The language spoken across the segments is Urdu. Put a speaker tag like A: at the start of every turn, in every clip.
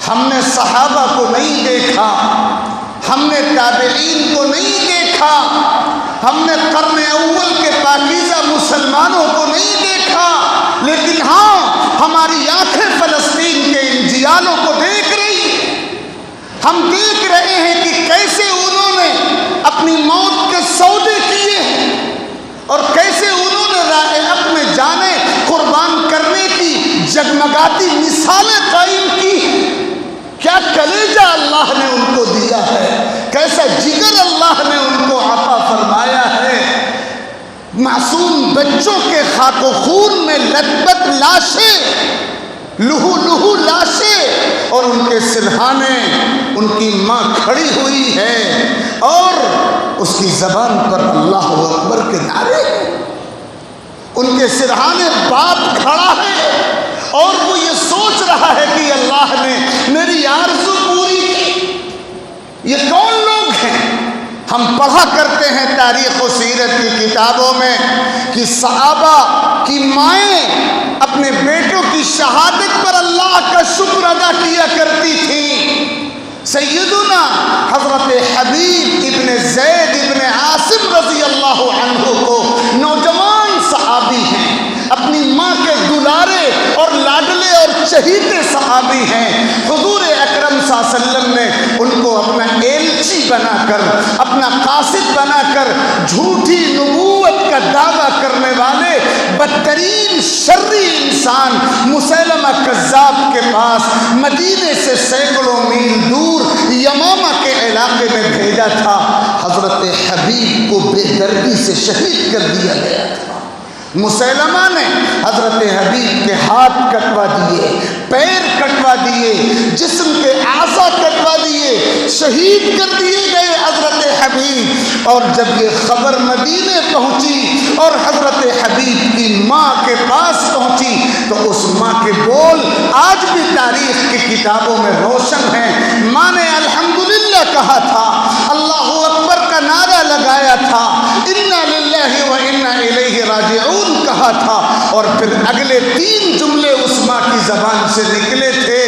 A: ہم نے صحابہ کو نہیں دیکھا، ہم نے تابعین کو نہیں دیکھا، ہم نے قرن اول کے پاکیزہ مسلمانوں کو نہیں دیکھا، لیکن ہاں ہماری آنکھیں فلسطین کے ان جیالوں کو دیکھ رہی ہیں۔ ہم دیکھ رہے ہیں کہ کیسے انہوں نے اپنی موت کے سودے کیے ہیں اور کیسے انہوں نے راہ حق میں جانیں قربان کرنے کی جگمگاتی مثالیں قائم کی۔ کیا کلیجہ اللہ نے ان کو دیا ہے، کیسا جگر اللہ نے ان کو عطا فرمایا ہے۔ معصوم بچوں کے خاک و خون میں لتپت لاشیں، لہو لہو لاشیں، اور ان کے سرہانے ان کی ماں کھڑی ہوئی ہے اور اس کی زبان پر اللہ اکبر کے نعرے ہیں۔ ان کے سرہانے باپ کھڑا ہے اور وہ یہ سوچ رہا ہے کہ اللہ نے میری آرزو پوری کی۔ یہ کون لوگ ہیں؟ ہم پڑھا کرتے ہیں تاریخ و سیرت کی کتابوں میں کہ صحابہ کی مائیں اپنے بیٹوں کی شہادت پر اللہ کا شکر ادا کیا کرتی تھیں۔ سیدنا حضرت حبیب ابن زید ابن عاصم رضی اللہ عنہ کو نوجوان صحابی ہیں، اپنی ماں کے دلارے اور لاڈلے اور چہیتے صحابی ہیں۔ حضور اکرم صلی اللہ علیہ وسلم نے ان کو اپنا ایلچی بنا کر، اپنا قاصد بنا کر، جھوٹی نبوت کا دعویٰ کرنے والے بدترین شرری انسان مسیلمہ کذاب کے پاس مدینے سے سینکڑوں میل دور یمامہ کے علاقے میں بھیجا تھا۔ حضرت حبیب کو بے دردی سے شہید کر دیا گیا تھا۔ مسیلمہ نے حضرت حبیب کے ہاتھ کٹوا دیے، پیر کٹوا دیے، جسم کے اعضاء کٹوا دیے، شہید کر دیے گئے حضرت حبیب۔ اور جب یہ خبر مدینے پہنچی اور حضرت حبیب کی ماں کے پاس پہنچی تو اس ماں کے بول آج بھی تاریخ کی کتابوں میں روشن ہیں۔ ماں نے الحمدللہ کہا تھا، اللہ اکبر کا نعرہ لگایا تھا، انا للہ و انا الیہ راجعون کہا تھا، اور پھر اگلے 3 جملے اس ماں کی زبان سے نکلے تھے،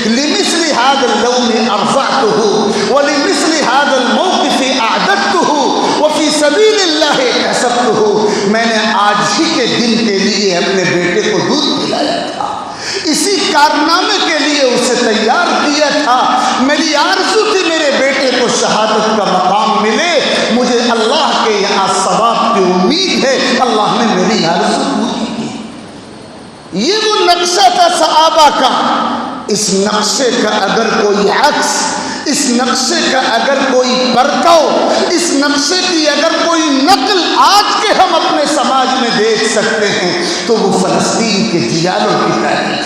A: لمثل هذا اللون ارفعته ولمثل هذا الموقف اعددته وفي سبيل الله احتسبته۔ میں نے آج ہی کے دن کے لیے اپنے بیٹے کو دودھ پلایا تھا، اسی کارنامے کے لیے اسے تیار کیا تھا۔ میری آرزو تھی میرے بیٹے کو شہادت کا مقام ملے، مجھے اللہ کے یہاں ثواب کی امید ہے، اللہ نے میری آرزو پوری کی۔ یہ وہ نقشہ تھا صحابہ کا۔ اس نقشے کا اگر کوئی عکس، اس نقشے کا اگر کوئی پرتو، اس نقشے کی اگر کوئی نقل آج کے ہم اپنے سماج میں دیکھ سکتے ہیں تو وہ فلسطین کے جیالوں کی تاریخ۔